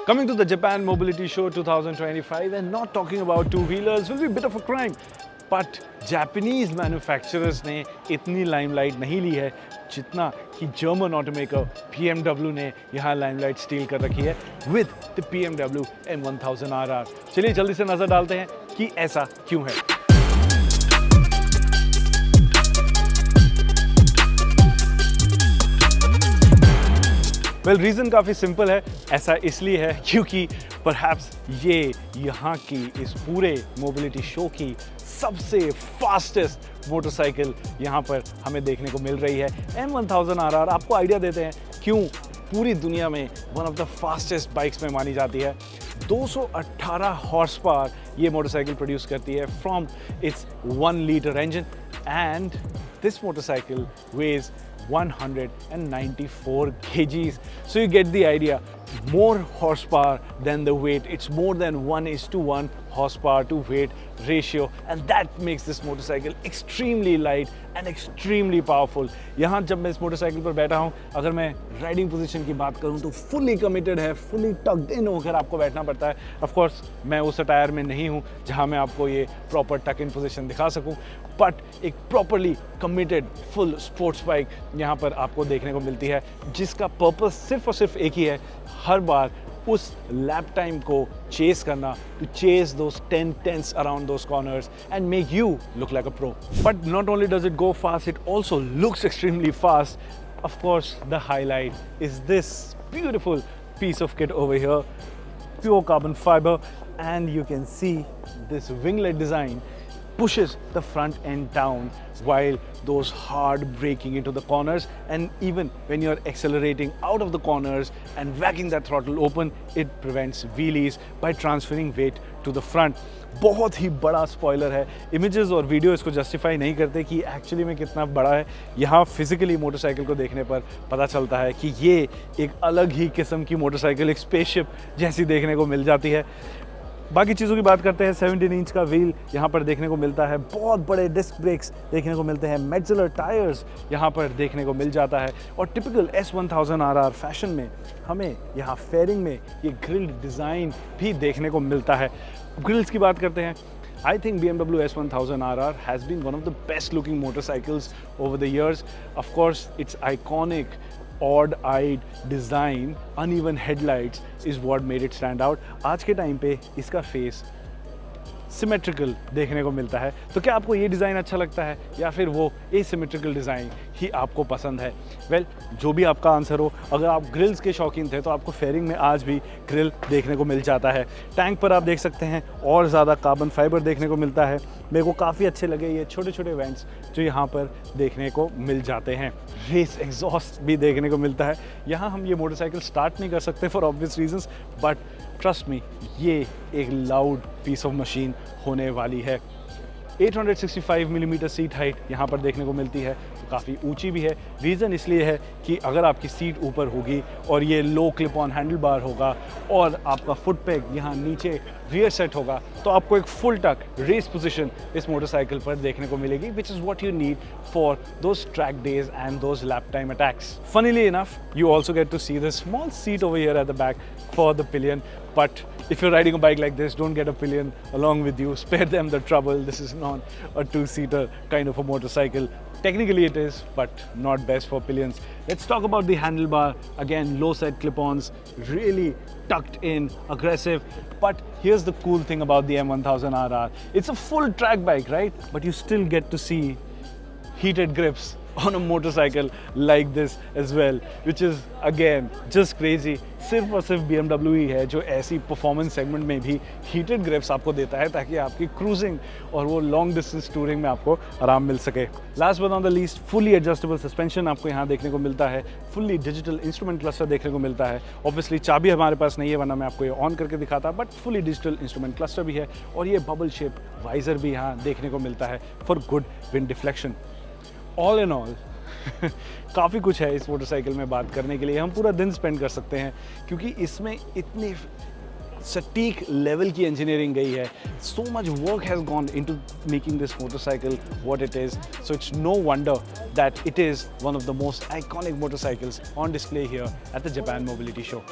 Coming to the Japan Mobility Show 2025 and not talking about two-wheelers will be a bit of a crime. But Japanese manufacturers ने इतनी limelight नहीं ली है जितना कि German automaker BMW ने यहाँ limelight steal कर रखी है with the BMW M1000 RR. चलिए जल्दी से नज़र डालते हैं कि ऐसा क्यों है. वेल रीज़न काफ़ी सिंपल है. ऐसा इसलिए है क्योंकि परहैप्स ये यहाँ की इस पूरे मोबिलिटी शो की सबसे फास्टेस्ट मोटरसाइकिल यहाँ पर हमें देखने को मिल रही है. M1000 RR आपको आइडिया देते हैं क्यों पूरी दुनिया में one of the fastest bikes में मानी जाती है. 218 हॉर्स पावर ये मोटरसाइकिल प्रोड्यूस करती है from its 1 litre engine and this motorcycle weighs 194 kgs. So you get the idea. More horsepower than the weight. It's more than 1:1 horsepower to weight ratio, and that makes this motorcycle extremely light and extremely powerful. यहाँ जब मैं इस motorcycle पर बैठा हूँ, अगर मैं riding position की बात करूँ तो फुली कमिटेड है, फुली टक्ड इन होकर आपको बैठना पड़ता है. ऑफ कोर्स मैं उस अटायर में नहीं हूँ जहाँ मैं आपको ये प्रॉपर टक इन पोजीशन दिखा सकूँ, बट एक properly committed full sports bike यहाँ पर आपको देखने को मिलती है जिसका पर्पस सिर्फ और सिर्फ एक ही है, हर बार उस लैप टाइम को चेस करना, to chase those 10 tenths around those corners and make you look like a pro. But not only does it go fast, it also looks extremely fast. Of course, the highlight is this beautiful piece of kit over here, pure carbon fiber, and you can see this winglet design pushes the front end down while those hard braking into the corners, and even when you're accelerating out of the corners and whacking that throttle open, it prevents wheelies by transferring weight to the front. बहुत ही बड़ा spoiler है. Images और video इसको justify नहीं करते कि actually में कितना बड़ा है. यहाँ फिजिकली मोटरसाइकिल को देखने पर पता चलता है कि ये एक अलग ही किस्म की मोटरसाइकिल, एक स्पेसशिप जैसी देखने को मिल जाती है. बाकी चीज़ों की बात करते हैं. 17 इंच का व्हील यहाँ पर देखने को मिलता है, बहुत बड़े डिस्क ब्रेक्स देखने को मिलते हैं, मेटलर टायर्स यहाँ पर देखने को मिल जाता है, और टिपिकल S1000 RR फैशन में हमें यहाँ फेयरिंग में ये ग्रिल्ड डिज़ाइन भी देखने को मिलता है. ग्रिल्स की बात करते हैं. I think BMW S1000 RR has been one of the best looking motorcycles over the years. Of course, its iconic odd-eyed design, uneven headlights is what made it stand out. आज के time पे इसका face symmetrical देखने को मिलता है. तो क्या आपको ये डिज़ाइन अच्छा लगता है या फिर वो एसिमेट्रिकल डिज़ाइन ही आपको पसंद है? वेल, जो भी आपका आंसर हो. अगर आप ग्रिल्स के शौकीन थे तो आपको फेयरिंग में आज भी ग्रिल देखने को मिल जाता है. टैंक पर आप देख सकते हैं और ज़्यादा कार्बन फाइबर देखने को मिलता है. मेरे को काफ़ी अच्छे लगे ये छोटे छोटे वेंट्स जो यहाँ पर देखने को मिल जाते हैं. रेस एग्जॉस्ट भी देखने को मिलता है. यहाँ हम ये मोटरसाइकिल स्टार्ट नहीं कर सकते for obvious reasons, but trust me, ये एक लाउड पीस ऑफ मशीन होने वाली है. 865 मिलीमीटर सीट हाइट यहाँ पर देखने को मिलती है, तो काफ़ी ऊंची भी है. रीज़न इसलिए है कि अगर आपकी सीट ऊपर होगी और ये लो क्लिप ऑन हैंडल बार होगा और आपका फुट पैग यहाँ नीचे रियर सेट होगा, तो आपको एक फुल टक रेस पोजीशन इस मोटरसाइकिल पर देखने को मिलेगी, which is what you need for those track days and those lap time attacks. Funnily enough, you also get to see the small seat over here at the back for the pillion. But if you're riding a bike like this, don't get a pillion along with you. Spare them the trouble. This is not a two-seater kind of a motorcycle. Technically it is, but not best for pillions. Let's talk about the handlebar. Again, low set clip-ons, really tucked in, aggressive. But here's the cool thing about the M1000 RR. It's a full track bike, right? But you still get to see heated grips on a motorcycle like this as well, which is again just crazy. सिर्फ और सिर्फ BMW ही है जो ऐसी performance segment में भी heated grips आपको देता है ताकि आपकी क्रूजिंग और वो लॉन्ग डिस्टेंस टूरिंग में आपको आराम मिल सके. Last but not the least, fully adjustable suspension आपको यहाँ देखने को मिलता है, फुल्ली डिजिटल इंस्ट्रूमेंट क्लस्टर देखने को मिलता है. ऑब्वियसली चाबी हमारे पास नहीं है वरना मैं आपको ये ऑन करके दिखाता, but fully digital instrument cluster भी है और ये बबल शेप वाइजर भी यहाँ देखने को मिलता है for good wind deflection. All in all काफ़ी कुछ है इस मोटरसाइकिल में बात करने के लिए. हम पूरा दिन स्पेंड कर सकते हैं क्योंकि इसमें इतनी सटीक लेवल की इंजीनियरिंग गई है. So much work has gone into making this motorcycle what it is. So it's no wonder that it is one of the most iconic motorcycles on display here at the Japan mobility show.